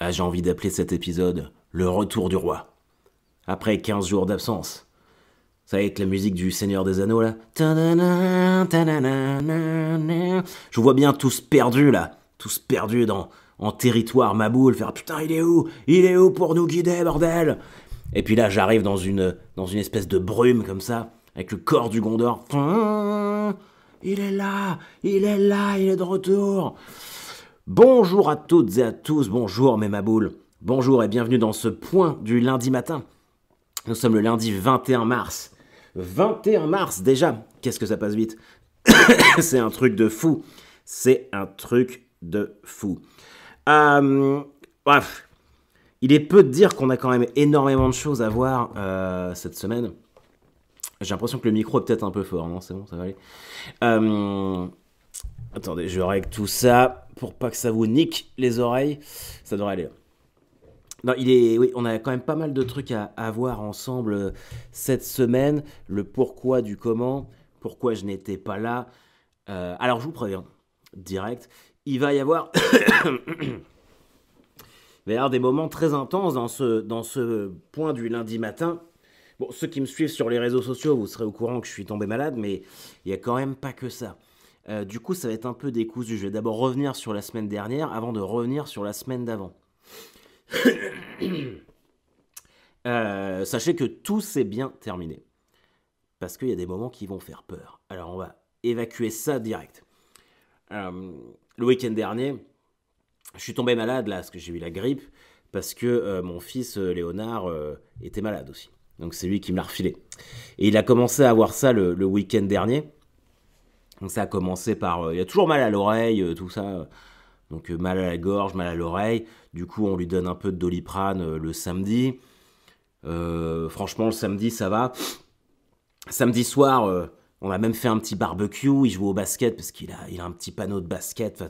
Ah, j'ai envie d'appeler cet épisode Le Retour du Roi. Après 15 jours d'absence. Ça va être la musique du Seigneur des Anneaux là. Ta-da-na, ta-da-na-na-na. Je vous vois bien tous perdus là. Tous perdus en territoire Maboule. Faire putain, il est où? Il est où pour nous guider, bordel? Et puis là, j'arrive dans une espèce de brume comme ça. Avec le corps du Gondor. Il est là, il est là, il est de retour. Bonjour à toutes et à tous, bonjour mes maboules. Bonjour et bienvenue dans ce point du lundi matin. Nous sommes le lundi 21 mars. 21 mars déjà, qu'est-ce que ça passe vite. C'est un truc de fou. C'est un truc de fou. Bref, il est peu de dire qu'on a quand même énormément de choses à voir cette semaine. J'ai l'impression que le micro est peut-être un peu fort, non? C'est bon, ça va aller. Attendez, je règle tout ça pour pas que ça vous nique les oreilles. Ça devrait aller. Non, oui, on a quand même pas mal de trucs à voir ensemble cette semaine. Le pourquoi du comment, pourquoi je n'étais pas là. Alors je vous préviens, direct, il va y avoir, il va y avoir des moments très intenses dans ce point du lundi matin. Bon, ceux qui me suivent sur les réseaux sociaux, vous serez au courant que je suis tombé malade, mais il y a quand même pas que ça. Du coup, ça va être un peu décousu. Je vais d'abord revenir sur la semaine dernière avant de revenir sur la semaine d'avant. Sachez que tout s'est bien terminé. Parce qu'il y a des moments qui vont faire peur. Alors on va évacuer ça direct. Le week-end dernier, je suis tombé malade là, parce que j'ai eu la grippe, parce que mon fils Léonard était malade aussi. Donc c'est lui qui me l'a refilé. Et il a commencé à avoir ça le week-end dernier. Donc ça a commencé par... il a toujours mal à l'oreille, tout ça. Donc mal à la gorge, mal à l'oreille. Du coup, on lui donne un peu de Doliprane le samedi. Franchement, le samedi, ça va. Samedi soir, on a même fait un petit barbecue. Il joue au basket parce qu'il a un petit panneau de basket. Enfin,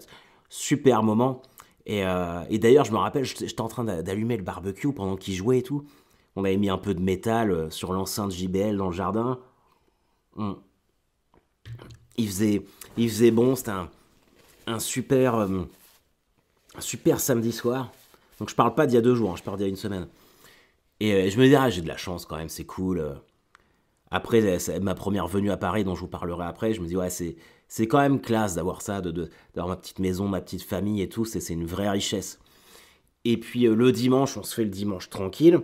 super moment. Et d'ailleurs, je me rappelle, j'étais en train d'allumer le barbecue pendant qu'il jouait et tout. On avait mis un peu de métal sur l'enceinte JBL dans le jardin. Il faisait bon. C'était un super samedi soir. Donc je parle pas d'il y a 2 jours, hein, je parle d'il y a une semaine. Et je me dis, ah, j'ai de la chance quand même, c'est cool. Après, c'est ma première venue à Paris, dont je vous parlerai après, je me dis, ouais, c'est quand même classe d'avoir ça, d'avoir ma petite maison, ma petite famille et tout, c'est une vraie richesse. Et puis le dimanche, on se fait le dimanche tranquille.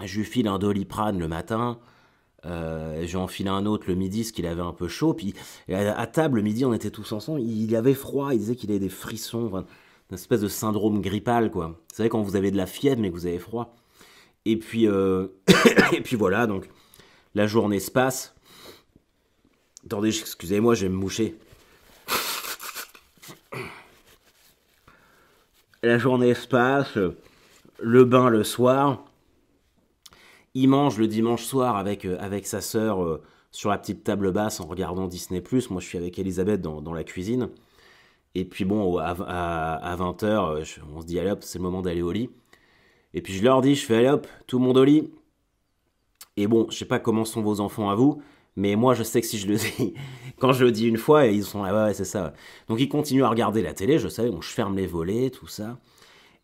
Je lui file un Doliprane le matin. Je lui en file un autre le midi, parce qu'il avait un peu chaud. Puis à table, le midi, on était tous ensemble. Il avait froid, il disait qu'il avait des frissons, enfin, une espèce de syndrome grippal, quoi. Vous savez, quand vous avez de la fièvre, mais que vous avez froid. Et puis, et puis voilà, donc la journée se passe. Attendez, excusez-moi, je vais me moucher. La journée se passe, le bain le soir. Il mange le dimanche soir avec sa sœur sur la petite table basse en regardant Disney+. Moi, je suis avec Elisabeth dans la cuisine. Et puis bon, à 20h, on se dit, allez hop, c'est le moment d'aller au lit. Et puis je leur dis, je fais, allez hop, tout le monde au lit. Et bon, je sais pas comment sont vos enfants à vous, mais moi, je sais que si je le dis, quand je le dis une fois, ils sont là, ouais, c'est ça. Donc ils continuent à regarder la télé, je sais, donc je ferme les volets, tout ça.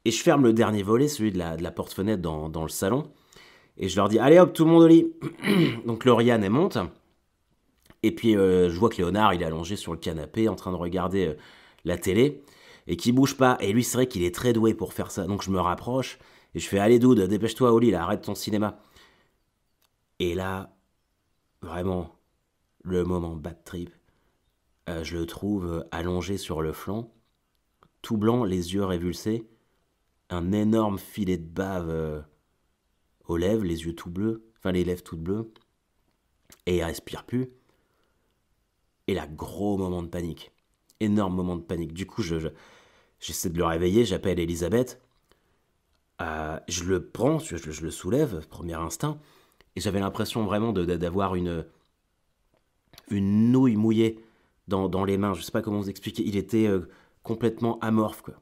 Et je ferme le dernier volet, celui de la porte-fenêtre dans le salon. Et je leur dis, allez hop, tout le monde au lit. Donc Lauriane, elle monte. Et puis je vois que Léonard, il est allongé sur le canapé en train de regarder la télé. Et qui bouge pas. Et lui, c'est vrai qu'il est très doué pour faire ça. Donc je me rapproche. Et je fais, allez Doud, dépêche-toi au lit, là, arrête ton cinéma. Et là, vraiment, le moment bad trip. Je le trouve allongé sur le flanc. Tout blanc, les yeux révulsés. Un énorme filet de bave aux lèvres, les yeux tout bleus. Enfin, les lèvres toutes bleues. Et il respire plus. Et là, gros moment de panique. Énorme moment de panique. Du coup, j'essaie de le réveiller, j'appelle Elisabeth. Je le prends, je le soulève, premier instinct. Et j'avais l'impression vraiment d'avoir une nouille mouillée dans les mains. Je sais pas comment vous expliquer. Il était complètement amorphe, quoi.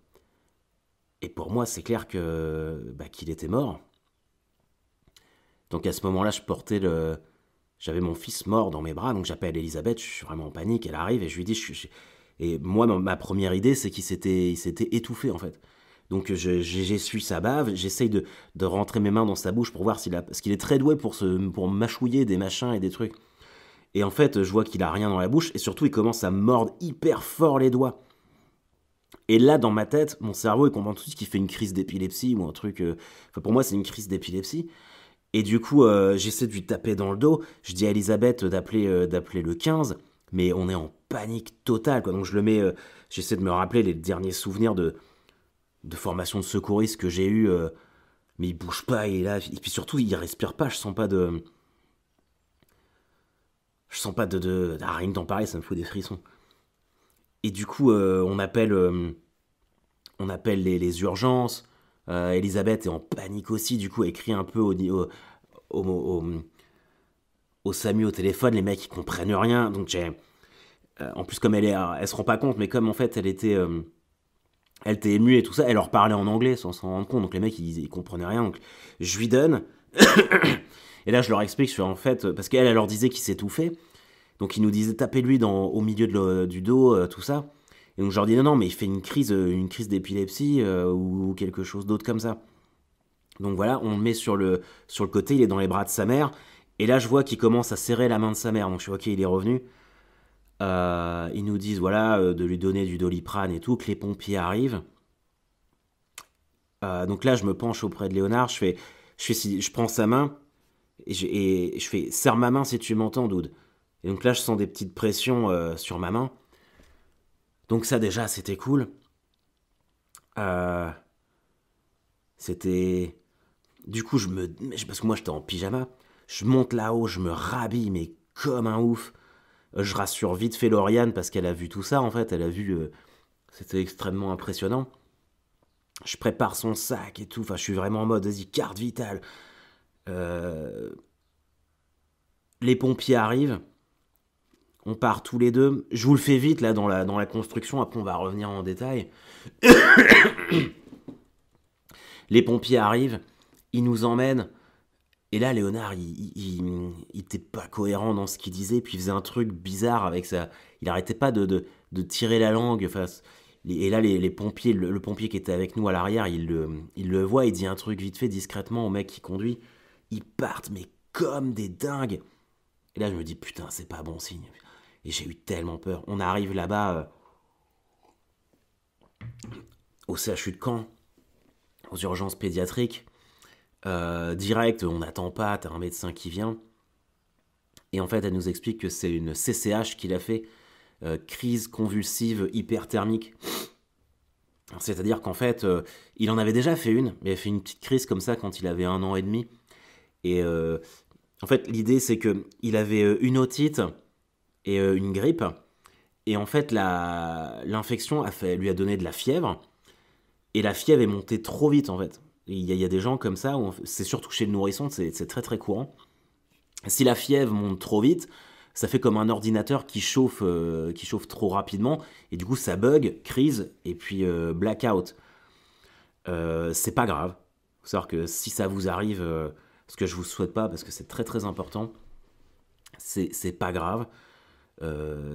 Et pour moi, c'est clair qu'il était mort. Donc à ce moment-là, j'avais mon fils mort dans mes bras, donc j'appelle Elisabeth, je suis vraiment en panique, elle arrive et je lui dis... Et moi, ma première idée, c'est qu'il s'était étouffé, en fait. Donc j'essuie sa bave, j'essaye de rentrer mes mains dans sa bouche pour voir s'il a... Parce qu'il est très doué pour mâchouiller des machins et des trucs. Et en fait, je vois qu'il a rien dans la bouche, et surtout, il commence à mordre hyper fort les doigts. Et là, dans ma tête, mon cerveau, il comprend tout de suite qu'il fait une crise d'épilepsie ou un truc... Enfin, pour moi, c'est une crise d'épilepsie. Et du coup, j'essaie de lui taper dans le dos. Je dis à Elisabeth d'appeler le 15, mais on est en panique totale, quoi. Donc je le mets... j'essaie de me rappeler les derniers souvenirs de formation de secouriste que j'ai eu, mais il bouge pas, il est là. Et puis surtout, il respire pas, je sens pas de... Je sens pas Ah, rien que d'en parler, ça me fout des frissons. Et du coup, on appelle les urgences. Elisabeth est en panique aussi, du coup, elle crie un peu au, au, au SAMU au téléphone, les mecs ils comprennent rien. Donc en plus, comme elle se rend pas compte, mais comme en fait elle était émue et tout ça, elle leur parlait en anglais sans s'en rendre compte. Donc les mecs ils comprenaient rien. Donc je lui donne. Et là je leur explique, je fais en fait, parce qu'elle leur disait qu'il s'étouffait. Donc il nous disait tapez-lui au milieu du dos, tout ça. Et donc je leur dis non, mais il fait une crise d'épilepsie ou quelque chose d'autre comme ça. Donc voilà, on le met sur le côté, il est dans les bras de sa mère. Et là, je vois qu'il commence à serrer la main de sa mère. Donc je suis ok, il est revenu. Ils nous disent voilà de lui donner du Doliprane et tout, que les pompiers arrivent. Donc là, je me penche auprès de Léonard. Je prends sa main et je fais serre ma main si tu m'entends, Dude. Et donc là, je sens des petites pressions sur ma main. Donc ça déjà, c'était cool. Euh, c'était Du coup, parce que moi j'étais en pyjama, je monte là-haut, je me rhabille, mais comme un ouf. Je rassure vite fait Lauriane parce qu'elle a vu tout ça en fait, elle a vu. C'était extrêmement impressionnant. Je prépare son sac et tout, enfin je suis vraiment en mode, vas-y, carte vitale. Euh, les pompiers arrivent, on part tous les deux. Je vous le fais vite là dans la construction, après on va revenir en détail. Les pompiers arrivent, ils nous emmènent. Et là, Léonard, il était pas cohérent dans ce qu'il disait, puis il faisait un truc bizarre avec ça. Il arrêtait pas de tirer la langue. Enfin, et là, les pompiers, le pompier qui était avec nous à l'arrière, il le voit, il dit un truc vite fait, discrètement au mec qui conduit. Ils partent, mais comme des dingues. Et là, je me dis, putain, c'est pas bon signe. Et j'ai eu tellement peur. On arrive là-bas, au CHU de Caen, aux urgences pédiatriques. Direct, on n'attend pas, t'as un médecin qui vient. Et en fait, elle nous explique que c'est une CCH qu'il a fait, crise convulsive hyperthermique. C'est-à-dire qu'en fait, il en avait déjà fait une, mais il a fait une petite crise comme ça quand il avait 1 an et demi. Et en fait, l'idée, c'est que il avait une otite et une grippe. Et en fait, l'infection lui a donné de la fièvre. Et la fièvre est montée trop vite, en fait. Il y a des gens comme ça, c'est surtout chez le nourrisson, c'est très très courant. Si la fièvre monte trop vite, ça fait comme un ordinateur qui chauffe trop rapidement, et du coup ça bug, crise, et puis blackout. C'est pas grave. Faut savoir que si ça vous arrive, ce que je vous souhaite pas, parce que c'est très très important, c'est pas grave.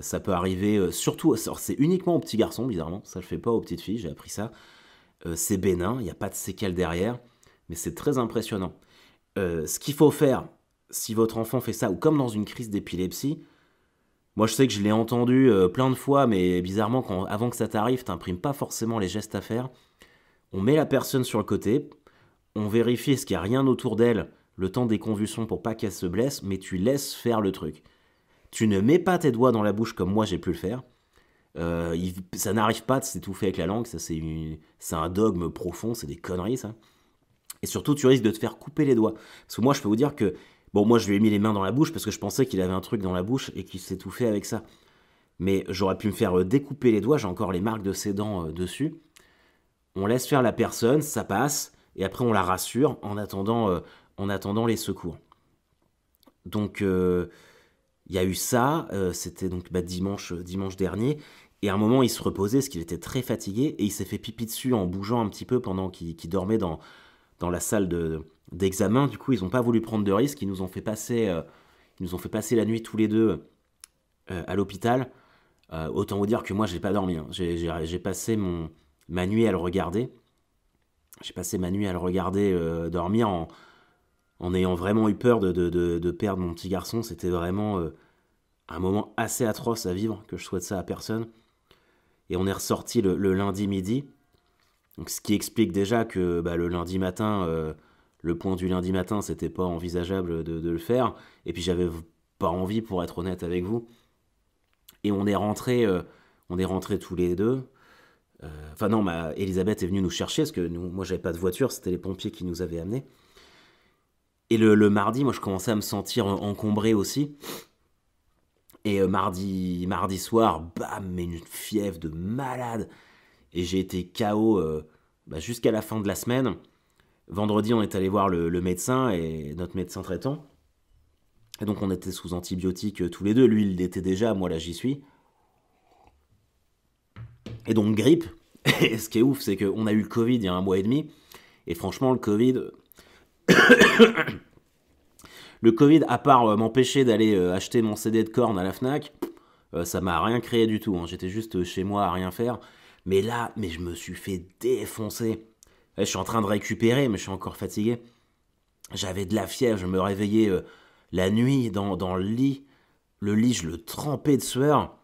Ça peut arriver, surtout, alors c'est uniquement aux petits garçons, bizarrement, ça le fait pas aux petites filles, j'ai appris ça. C'est bénin, il n'y a pas de séquelles derrière, mais c'est très impressionnant. Ce qu'il faut faire, si votre enfant fait ça, ou comme dans une crise d'épilepsie, moi je sais que je l'ai entendu plein de fois, mais bizarrement, avant que ça t'arrive, t'imprimes pas forcément les gestes à faire. On met la personne sur le côté, on vérifie est-ce qu'il n'y a rien autour d'elle, le temps des convulsions pour pas qu'elle se blesse, mais tu laisses faire le truc. Tu ne mets pas tes doigts dans la bouche comme moi j'ai pu le faire. Ça n'arrive pas de s'étouffer avec la langue, ça c'est un dogme profond, c'est des conneries ça. Et surtout, tu risques de te faire couper les doigts. Parce que moi, je peux vous dire que, bon, moi, je lui ai mis les mains dans la bouche parce que je pensais qu'il avait un truc dans la bouche et qu'il s'étouffait avec ça. Mais j'aurais pu me faire découper les doigts, j'ai encore les marques de ses dents dessus. On laisse faire la personne, ça passe, et après on la rassure en attendant les secours. Donc, il y a eu ça, c'était donc dimanche dernier, et à un moment il se reposait parce qu'il était très fatigué, et il s'est fait pipi dessus en bougeant un petit peu pendant qu'il dormait dans la salle d'examen. Du coup, ils n'ont pas voulu prendre de risques, ils nous ont fait passer la nuit tous les deux à l'hôpital. Autant vous dire que moi, j'ai pas dormi, hein. J'ai passé ma nuit à le regarder. J'ai passé ma nuit à le regarder dormir en ayant vraiment eu peur de perdre mon petit garçon. C'était vraiment un moment assez atroce à vivre, que je souhaite ça à personne. Et on est ressorti le lundi midi. Donc, ce qui explique déjà que bah, le lundi matin, le point du lundi matin, c'était pas envisageable de le faire. Et puis j'avais pas envie, pour être honnête avec vous. Et on est rentrés tous les deux. Enfin non, Elisabeth est venue nous chercher parce que moi j'avais pas de voiture, c'était les pompiers qui nous avaient amenés. Et le mardi, moi je commençais à me sentir encombré aussi. Et mardi soir, bam, mais une fièvre de malade. Et j'ai été KO bah, jusqu'à la fin de la semaine. Vendredi, on est allé voir le médecin et notre médecin traitant. Et donc on était sous antibiotiques tous les deux. Lui, il l'était déjà, moi là j'y suis. Et donc grippe. Et ce qui est ouf, c'est qu'on a eu le Covid il y a 1 mois et demi. Et franchement, le Covid, à part m'empêcher d'aller acheter mon CD de Korn à la Fnac, ça m'a rien créé du tout. Hein. J'étais juste chez moi à rien faire. Mais là, je me suis fait défoncer. Ouais, je suis en train de récupérer, mais je suis encore fatigué. J'avais de la fièvre, je me réveillais la nuit dans le lit. Le lit, je le trempais de sueur.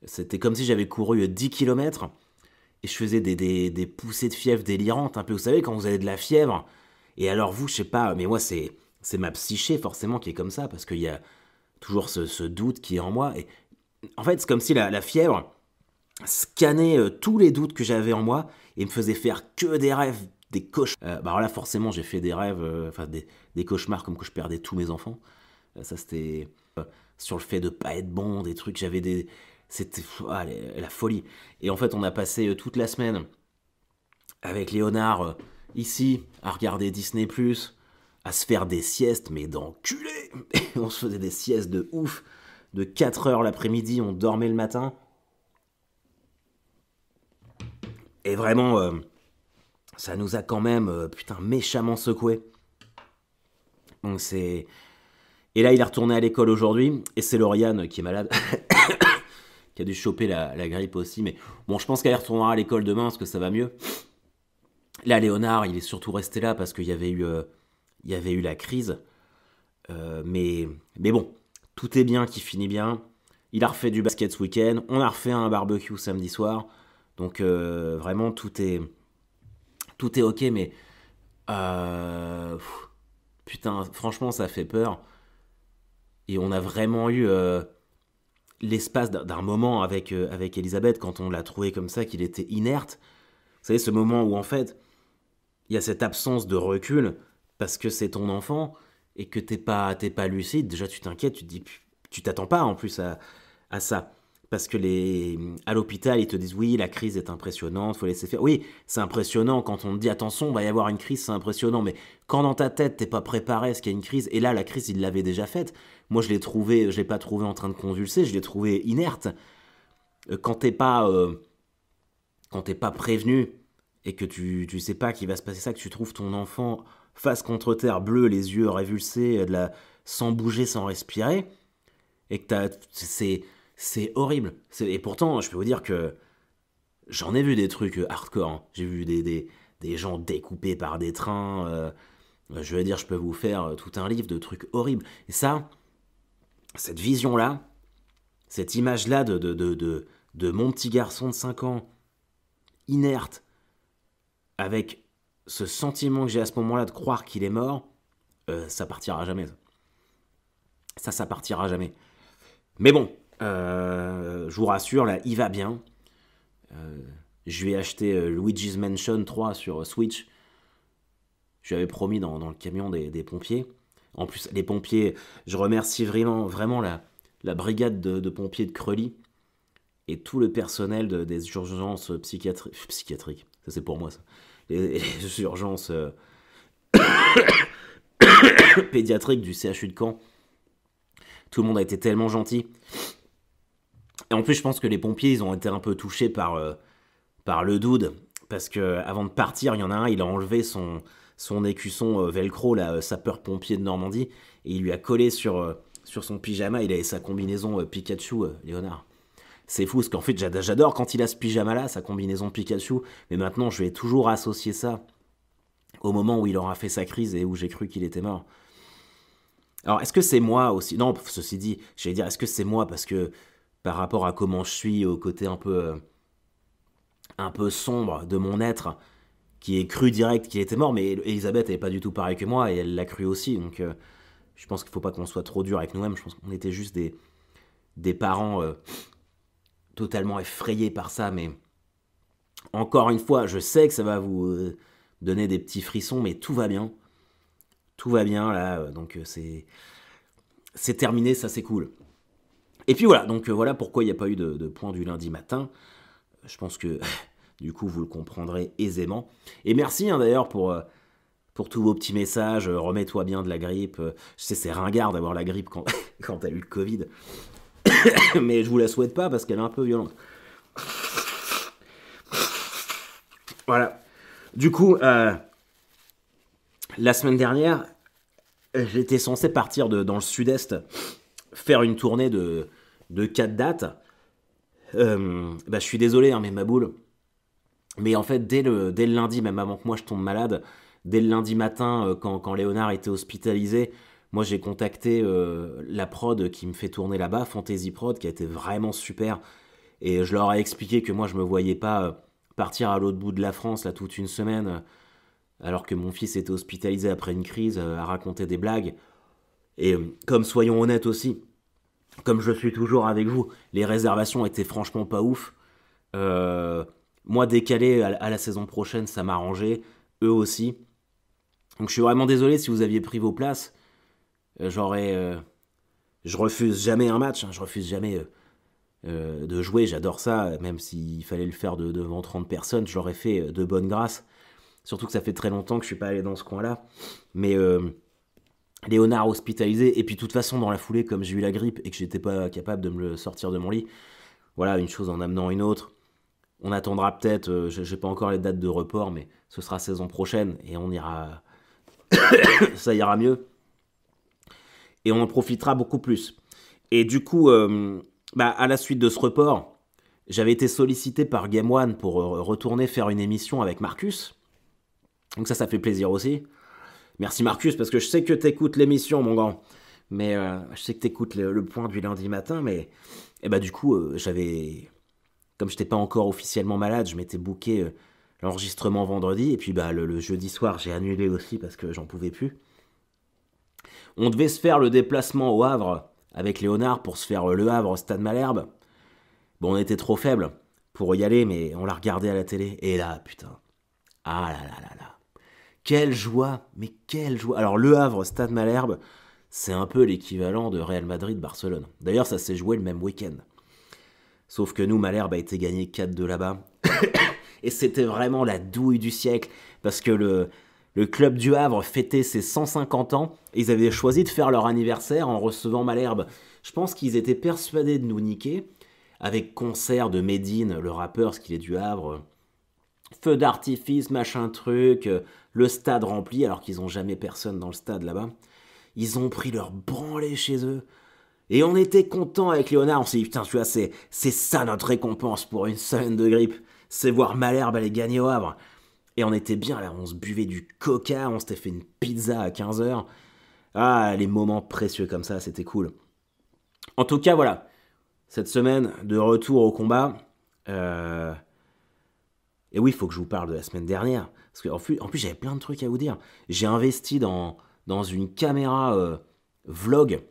C'était comme si j'avais couru 10 km. Et je faisais des poussées de fièvre délirantes. Un peu, vous savez, quand vous avez de la fièvre. Et alors vous, je sais pas, mais moi, c'est ma psyché forcément qui est comme ça. Parce qu'il y a toujours ce doute qui est en moi. Et en fait, c'est comme si la fièvre scannait tous les doutes que j'avais en moi. Et me faisait faire que des rêves, des cauchemars. Bah alors là, forcément, j'ai fait des rêves, enfin des cauchemars comme que je perdais tous mes enfants. Ça, c'était sur le fait de pas être bon, des trucs, j'avais des... C'était la folie. Et en fait, on a passé toute la semaine avec Léonard ici, à regarder Disney+, à se faire des siestes, mais d'enculé. On se faisait des siestes de ouf, de 4 heures l'après-midi, on dormait le matin. Et vraiment, ça nous a quand même, putain, méchamment secoué. Donc c'est... Et là, il est retourné à l'école aujourd'hui, et c'est Lauriane qui est malade, qui a dû choper la grippe aussi. Mais bon, je pense qu'elle retournera à l'école demain, parce que ça va mieux. Là, Léonard, il est surtout resté là, parce qu'il y avait eu la crise. Mais bon, tout est bien qui finit bien. Il a refait du basket ce week-end, on a refait un barbecue samedi soir. Donc vraiment, tout est ok, mais... putain, franchement, ça fait peur. Et on a vraiment eu l'espace d'un moment avec Elisabeth, quand on l'a trouvé comme ça, qu'il était inerte. Vous savez, ce moment où en fait, il y a cette absence de recul, parce que c'est ton enfant, et que t'es pas lucide. Déjà, tu t'inquiètes, tu te dis, tu t'attends pas en plus à ça. Parce que à l'hôpital, ils te disent oui, la crise est impressionnante, faut laisser faire. Oui, c'est impressionnant quand on te dit attention, il va y avoir une crise, c'est impressionnant. Mais quand dans ta tête, t'es pas préparé à ce qu'il y a une crise, et là, la crise, il l'avait déjà faite. Moi, je l'ai pas trouvé en train de convulser, je l'ai trouvé inerte. Quand t'es pas prévenu et que tu sais pas qu'il va se passer ça, que tu trouves ton enfant face contre terre, bleu, les yeux révulsés, sans bouger, sans respirer, et que c'est horrible. Et pourtant, je peux vous dire que j'en ai vu des trucs hardcore. Hein. J'ai vu des gens découpés par des trains. Je veux dire, je peux vous faire tout un livre de trucs horribles. Et ça, cette vision-là, cette image-là de mon petit garçon de 5 ans, inerte, avec ce sentiment que j'ai à ce moment-là de croire qu'il est mort, ça partira jamais. Ça partira jamais. Mais bon, je vous rassure, là, il va bien. Je lui ai acheté Luigi's Mansion 3 sur Switch. Je lui avais promis dans le camion des pompiers. En plus, les pompiers, je remercie vraiment la brigade de pompiers de Creully et tout le personnel des urgences psychiatriques. Ça, c'est pour moi, ça. Les urgences pédiatriques du CHU de Caen. Tout le monde a été tellement gentil. Et en plus, je pense que les pompiers, ils ont été un peu touchés par le dude. Parce que avant de partir, il y en a un, il a enlevé son écusson velcro, là, sapeur-pompier de Normandie, et il lui a collé sur son pyjama, il avait sa combinaison Pikachu, Léonard. C'est fou, parce qu'en fait, j'adore quand il a ce pyjama-là, sa combinaison Pikachu, mais maintenant, je vais toujours associer ça au moment où il aura fait sa crise et où j'ai cru qu'il était mort. Alors, est-ce que c'est moi aussi? Non, ceci dit, j'allais dire, est-ce que c'est moi parce que par rapport à comment je suis, au côté un peu sombre de mon être, qui est cru direct qu'il était mort, mais Elisabeth elle est pas du tout pareille que moi et elle l'a cru aussi, donc je pense qu'il faut pas qu'on soit trop dur avec nous-mêmes. Je pense qu'on était juste des parents totalement effrayés par ça, mais encore une fois, je sais que ça va vous donner des petits frissons, mais tout va bien là, donc c'est terminé, ça c'est cool. Et puis voilà, donc voilà pourquoi il n'y a pas eu de point du lundi matin. Je pense que du coup vous le comprendrez aisément. Et merci hein, d'ailleurs pour tous vos petits messages, remets-toi bien de la grippe. Je sais c'est ringard d'avoir la grippe quand, quand t'as eu le Covid, mais je vous la souhaite pas parce qu'elle est un peu violente. Voilà. Du coup, la semaine dernière, j'étais censé partir dans le sud-est, faire une tournée de 4 dates. Je suis désolé, hein, mais ma boule. Mais en fait, dès le lundi, même avant que moi je tombe malade, dès le lundi matin, quand Léonard était hospitalisé, moi j'ai contacté la prod qui me fait tourner là-bas, Fantasy Prod, qui a été vraiment super. Et je leur ai expliqué que moi je me voyais pas partir à l'autre bout de la France là toute une semaine, alors que mon fils était hospitalisé après une crise, à raconter des blagues. Et comme soyons honnêtes aussi, comme je suis toujours avec vous, les réservations étaient franchement pas ouf. Euh, Moi, décaler à la saison prochaine, ça m'arrangeait. Eux aussi. Donc je suis vraiment désolé si vous aviez pris vos places. J'aurais. Je refuse jamais un match, hein, je refuse jamais de jouer, j'adore ça, même s'il fallait le faire devant 30 personnes, j'aurais fait de bonne grâce. Surtout que ça fait très longtemps que je suis pas allé dans ce coin-là. Mais Léonard hospitalisé, et puis de toute façon, dans la foulée, comme j'ai eu la grippe et que j'étais pas capable de me le sortir de mon lit, voilà, une chose en amenant une autre. On attendra peut-être, j'ai pas encore les dates de report, mais ce sera saison prochaine et on ira, ça ira mieux et on en profitera beaucoup plus. Et du coup, à la suite de ce report, j'avais été sollicité par Game One pour retourner faire une émission avec Marcus. Donc ça fait plaisir aussi. Merci Marcus, parce que je sais que t'écoutes l'émission, mon grand. Mais je sais que t'écoutes le point du lundi matin, mais du coup, comme je n'étais pas encore officiellement malade, je m'étais booké l'enregistrement vendredi, et puis le jeudi soir, j'ai annulé aussi parce que j'en pouvais plus. On devait se faire le déplacement au Havre avec Léonard pour se faire Le Havre Stade Malherbe. Bon, on était trop faibles pour y aller, mais on l'a regardé à la télé. Et là, putain. Ah là là là là. Quelle joie, mais quelle joie. Alors, Le Havre Stade Malherbe, c'est un peu l'équivalent de Real Madrid-Barcelone. D'ailleurs, ça s'est joué le même week-end. Sauf que nous, Malherbe a été gagné 4-2 là-bas. Et c'était vraiment la douille du siècle. Parce que le club du Havre fêtait ses 150 ans. Et ils avaient choisi de faire leur anniversaire en recevant Malherbe. Je pense qu'ils étaient persuadés de nous niquer. Avec concert de Medine, le rappeur, ce qu'il est du Havre. Feu d'artifice, machin truc. Le stade rempli, alors qu'ils n'ont jamais personne dans le stade là-bas. Ils ont pris leur branlée chez eux. Et on était content avec Léonard, on s'est dit putain tu vois c'est ça notre récompense pour une semaine de grippe, c'est voir Malherbe aller gagner au Havre. Et on était bien là, on se buvait du coca, on s'était fait une pizza à 15h. Ah les moments précieux comme ça, c'était cool. En tout cas voilà, cette semaine de retour au combat. Et oui, il faut que je vous parle de la semaine dernière. Parce qu'en plus j'avais plein de trucs à vous dire. J'ai investi dans une caméra vlog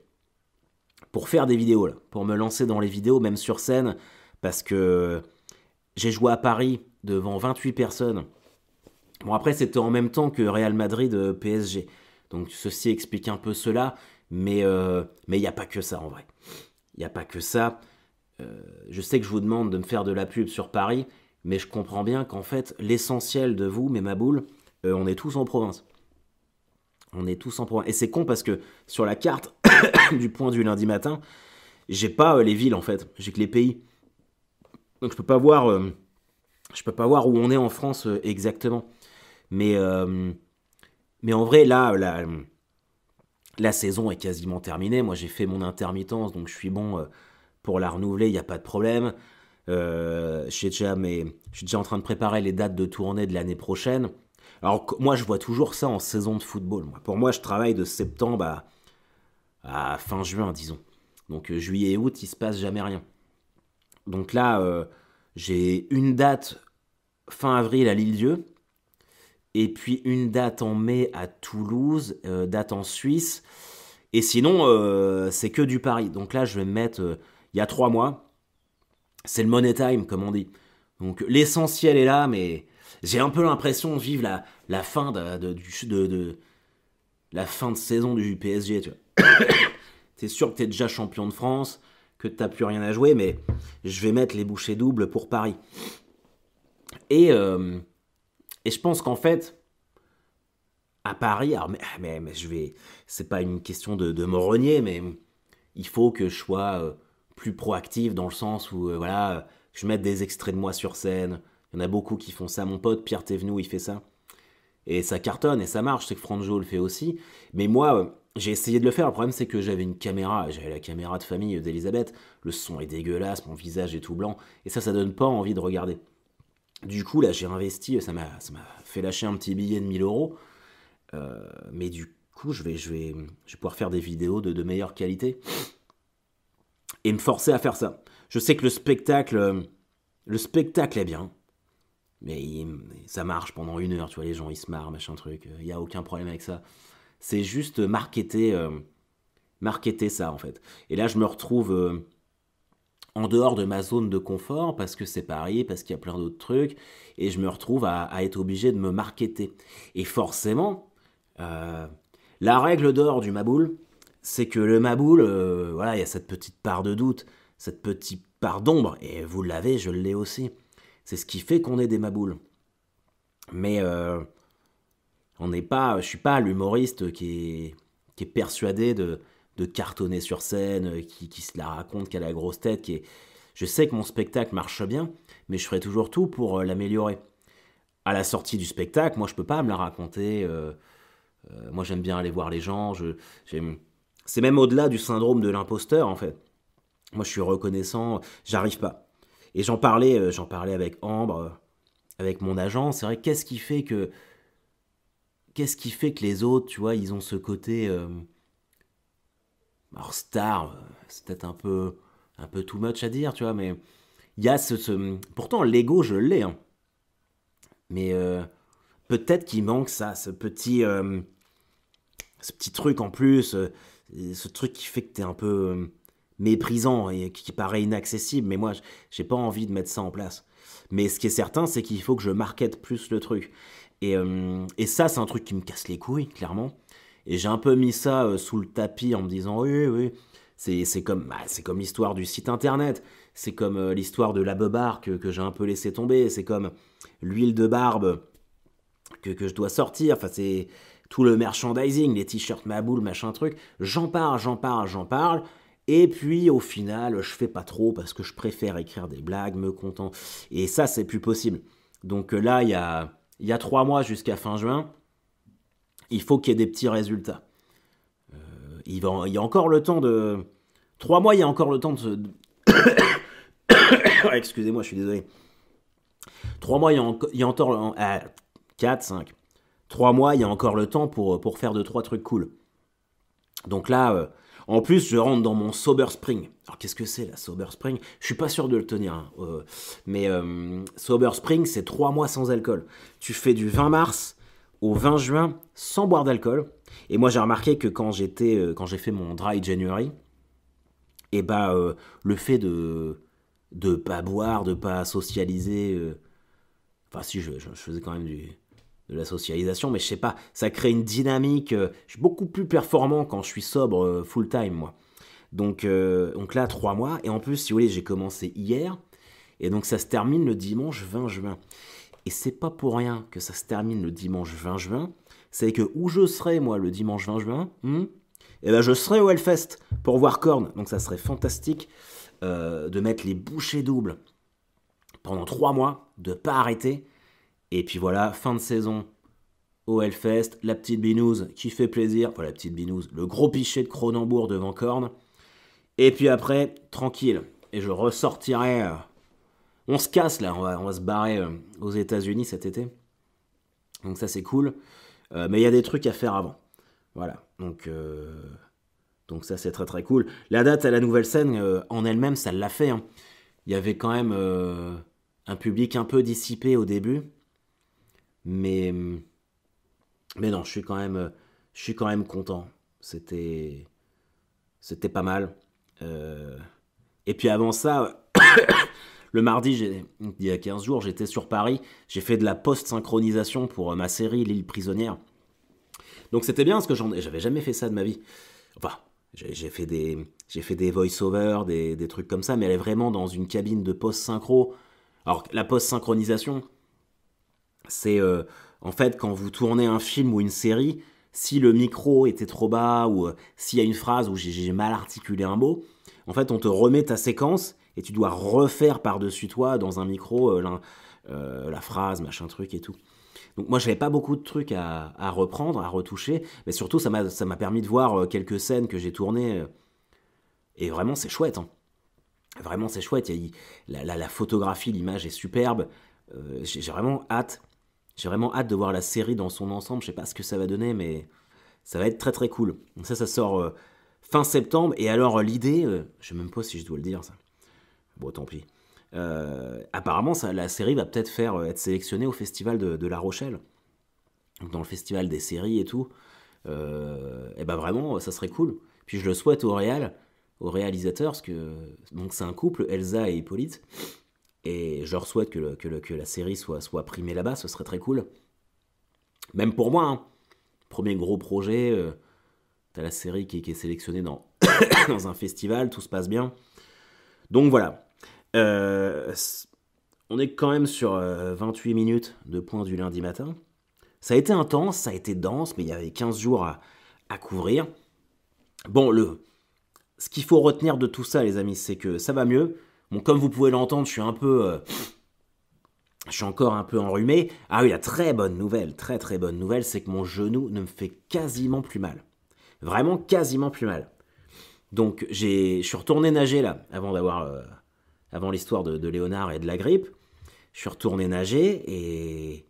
pour faire des vidéos, là, pour me lancer dans les vidéos, même sur scène, parce que j'ai joué à Paris devant 28 personnes. Bon, après, c'était en même temps que Real Madrid PSG. Donc, ceci explique un peu cela, mais il n'y a pas que ça, en vrai. Il n'y a pas que ça. Je sais que je vous demande de me faire de la pub sur Paris, mais je comprends bien qu'en fait, l'essentiel de vous, mes maboules, on est tous en province. On est tous en province. Et c'est con parce que sur la carte du point du lundi matin, j'ai pas les villes en fait, j'ai que les pays. Donc je peux pas voir où on est en France exactement. Mais en vrai là, la saison est quasiment terminée. Moi j'ai fait mon intermittence, donc je suis bon pour la renouveler, il n'y a pas de problème. Je suis déjà en train de préparer les dates de tournée de l'année prochaine. Alors moi, je vois toujours ça en saison de football. Moi. Pour moi, je travaille de septembre à fin juin, disons. Donc juillet et août, il se passe jamais rien. Donc là, j'ai une date fin avril à l'Île-Dieu, et puis une date en mai à Toulouse, date en Suisse, et sinon, c'est que du Paris. Donc là, je vais me mettre, il y a 3 mois, c'est le money time, comme on dit. Donc l'essentiel est là, mais j'ai un peu l'impression de vivre la fin la fin de saison du PSG, tu vois. T'es sûr que t'es déjà champion de France, que t'as plus rien à jouer, mais je vais mettre les bouchées doubles pour Paris. Et, euh, et je pense qu'en fait, à Paris, alors, mais je vais, c'est pas une question de me renier, mais il faut que je sois plus proactif dans le sens où, voilà, je mette des extraits de moi sur scène. Il y en a beaucoup qui font ça. Mon pote Pierre Thévenoud, il fait ça. Et ça cartonne et ça marche. Je sais que Franjo le fait aussi. Mais moi, j'ai essayé de le faire. Le problème, c'est que j'avais une caméra. J'avais la caméra de famille d'Elisabeth. Le son est dégueulasse. Mon visage est tout blanc. Et ça donne pas envie de regarder. Du coup, là, j'ai investi. Ça m'a fait lâcher un petit billet de 1000 euros. Mais du coup, je vais pouvoir faire des vidéos de meilleure qualité et me forcer à faire ça. Je sais que le spectacle est bien, mais ça marche pendant 1 heure, tu vois, les gens ils se marrent, machin truc, il n'y a aucun problème avec ça. C'est juste marketer ça en fait. Et là je me retrouve en dehors de ma zone de confort parce que c'est Paris, parce qu'il y a plein d'autres trucs, et je me retrouve à être obligé de me marketer. Et forcément, euh, la règle d'or du Maboul, c'est que le Maboul, voilà, il y a cette petite part de doute, cette petite part d'ombre, et vous l'avez, je l'ai aussi. C'est ce qui fait qu'on est des Mabouls. Mais on n'est pas, je suis pas l'humoriste qui est persuadé de cartonner sur scène, qui se la raconte, qui a la grosse tête, je sais que mon spectacle marche bien, mais je ferai toujours tout pour l'améliorer. À la sortie du spectacle, moi je peux pas me la raconter. Moi j'aime bien aller voir les gens. C'est même au-delà du syndrome de l'imposteur en fait. Moi je suis reconnaissant, j'arrive pas. Et j'en parlais avec Ambre, avec mon agent. C'est vrai, qu'est-ce qui fait que les autres, tu vois, ils ont ce côté, alors star, c'est peut-être un peu too much à dire, tu vois, mais il y a pourtant l'ego je l'ai, hein. Mais peut-être qu'il manque ça, ce petit truc en plus, ce truc qui fait que t'es un peu méprisant et qui paraît inaccessible, mais moi j'ai pas envie de mettre ça en place. Mais ce qui est certain, c'est qu'il faut que je markete plus le truc. Et ça, c'est un truc qui me casse les couilles, clairement. Et j'ai un peu mis ça sous le tapis en me disant oui, oui, c'est comme l'histoire du site internet, c'est comme l'histoire de la beubare que j'ai un peu laissé tomber, c'est comme l'huile de barbe que je dois sortir. Enfin, c'est tout le merchandising, les t-shirts Maboul, machin truc. J'en parle, j'en parle, j'en parle. Et puis au final, je fais pas trop parce que je préfère écrire des blagues, me content. Et ça, c'est plus possible. Donc là, il y a 3 mois jusqu'à fin juin, il faut qu'il y ait des petits résultats. Il y a encore le temps de. 3 mois, il y a encore le temps de se. Excusez-moi, je suis désolé. 3 mois, il y a encore. 4, 5. 3 mois, il y a encore le temps pour faire 2, 3 trucs cool. Donc là, en plus, je rentre dans mon Sober Spring. Alors qu'est-ce que c'est la Sober Spring? Je suis pas sûr de le tenir, hein, mais Sober Spring, c'est 3 mois sans alcool. Tu fais du 20 mars au 20 juin sans boire d'alcool. Et moi, j'ai remarqué que quand j'ai fait mon Dry January, et bah, le fait de pas boire, de pas socialiser, enfin si, je faisais quand même de la socialisation, mais je sais pas, ça crée une dynamique. Je suis beaucoup plus performant quand je suis sobre full time, moi. Donc là, 3 mois, et en plus, si vous voulez, j'ai commencé hier, et donc ça se termine le dimanche 20 juin. Et c'est pas pour rien que ça se termine le dimanche 20 juin, c'est que où je serai, moi, le dimanche 20 juin, eh ben, je serai au Hellfest pour voir Korn. Donc ça serait fantastique de mettre les bouchées doubles pendant 3 mois, de pas arrêter. Et puis voilà, fin de saison au Hellfest, la petite binouse qui fait plaisir, enfin la petite binouse, le gros pichet de Cronenbourg devant Korn. Et puis après, tranquille, et je ressortirai. On se casse là, on va se barrer aux États-Unis cet été. Donc ça c'est cool. Mais il y a des trucs à faire avant. Voilà. Donc ça c'est très très cool. La date à la nouvelle scène en elle-même, ça l'a fait, hein. Il y avait quand même un public un peu dissipé au début. Mais, mais non, je suis quand même content. C'était, c'était pas mal. Euh, et puis avant ça, le mardi, il y a 15 jours, j'étais sur Paris. J'ai fait de la post-synchronisation pour ma série L'île prisonnière. Donc c'était bien parce que j'avais jamais fait ça de ma vie. Enfin, j'ai fait des voice-overs, des trucs comme ça, mais elle est vraiment dans une cabine de post-synchro. Alors, la post-synchronisation, c'est en fait quand vous tournez un film ou une série, si le micro était trop bas ou s'il y a une phrase où j'ai mal articulé un mot, en fait on te remet ta séquence et tu dois refaire par-dessus toi dans un micro la phrase, machin truc et tout. Donc moi j'avais pas beaucoup de trucs à reprendre, à retoucher, mais surtout ça m'a permis de voir quelques scènes que j'ai tournées et vraiment c'est chouette, hein. Vraiment c'est chouette, la photographie, l'image est superbe. J'ai vraiment hâte. J'ai vraiment hâte de voir la série dans son ensemble. Je sais pas ce que ça va donner, mais ça va être très très cool. Donc ça sort fin septembre. Et alors l'idée, je sais même pas si je dois le dire ça. Bon, tant pis. Apparemment, la série va peut-être être sélectionnée au festival de La Rochelle, donc dans le festival des séries et tout. Et ben vraiment, ça serait cool. Puis je le souhaite au réalisateur, parce que donc c'est un couple, Elsa et Hippolyte. Et je leur souhaite que la série soit primée là-bas, ce serait très cool. Même pour moi, hein. Premier gros projet, t'as la série qui est sélectionnée dans un festival, tout se passe bien. Donc voilà. Euh, on est quand même sur 28 minutes de point du lundi matin. Ça a été intense, ça a été dense, mais il y avait 15 jours à couvrir. Bon, ce qu'il faut retenir de tout ça, les amis, c'est que ça va mieux. Bon, comme vous pouvez l'entendre, je suis encore un peu enrhumé. Ah oui, la très bonne nouvelle, très très bonne nouvelle, c'est que mon genou ne me fait quasiment plus mal. Vraiment quasiment plus mal. Donc je suis retourné nager là, avant l'histoire de Léonard et de la grippe. Je suis retourné nager et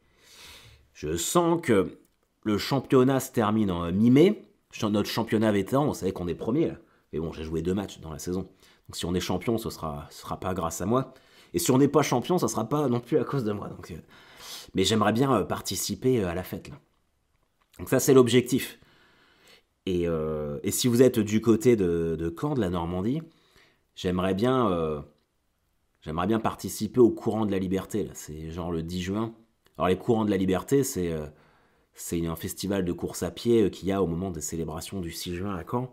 je sens que le championnat se termine en mi-mai. Notre championnat vétéran, on savait qu'on est premier là. Mais bon, j'ai joué 2 matchs dans la saison. Donc si on est champion, ce sera pas grâce à moi. Et si on n'est pas champion, ça sera pas non plus à cause de moi. Mais j'aimerais bien participer à la fête là. Donc ça c'est l'objectif. Et si vous êtes du côté de Caen, de la Normandie, j'aimerais bien, euh, j'aimerais bien participer au courant de la liberté. Là. C'est genre le 10 juin. Alors les courants de la liberté, c'est un festival de course à pied qu'il y a au moment des célébrations du 6 juin à Caen.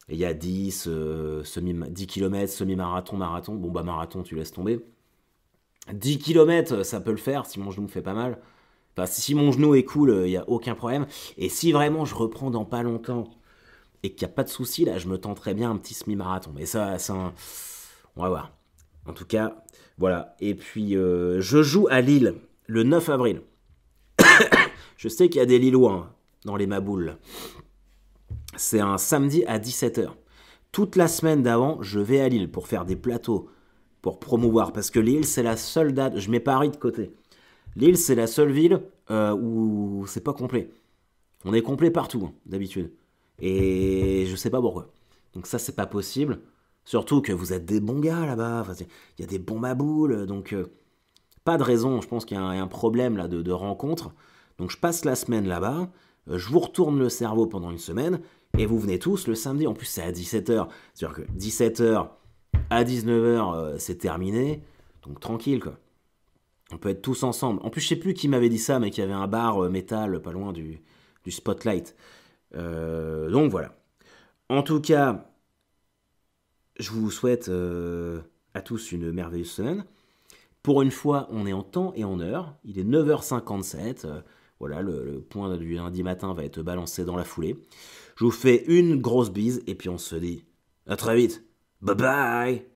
Et il y a 10 km, semi-marathon, marathon. Bon bah marathon, tu laisses tomber. 10 km, ça peut le faire si mon genou me fait pas mal. Enfin, si mon genou est cool, il n'y a aucun problème. Et si vraiment je reprends dans pas longtemps et qu'il n'y a pas de souci, là, je me tenterais bien un petit semi-marathon. Mais on va voir. En tout cas, voilà. Et puis, je joue à Lille le 9 avril. Je sais qu'il y a des Lillois hein, dans les maboules. C'est un samedi à 17h. Toute la semaine d'avant, je vais à Lille pour faire des plateaux, pour promouvoir. Parce que Lille, c'est la seule date. Je mets Paris de côté. Lille, c'est la seule ville où c'est pas complet. On est complet partout, hein, d'habitude. Et je sais pas pourquoi. Donc ça, c'est pas possible. Surtout que vous êtes des bons gars là-bas. Enfin, il y a des bons maboules. Donc, pas de raison. Je pense qu'il y a un problème là de rencontre. Donc, je passe la semaine là-bas. Je vous retourne le cerveau pendant une semaine. Et vous venez tous le samedi. En plus, c'est à 17h. C'est-à-dire que 17h à 19h, c'est terminé. Donc, tranquille, quoi. On peut être tous ensemble. En plus, je sais plus qui m'avait dit ça, mais qu'il y avait un bar métal pas loin du Spotlight. Donc voilà. En tout cas, je vous souhaite à tous une merveilleuse semaine. Pour une fois, on est en temps et en heure. Il est 9h57. Voilà, le point du lundi matin va être balancé dans la foulée. Je vous fais une grosse bise et puis on se dit à très vite. Bye bye.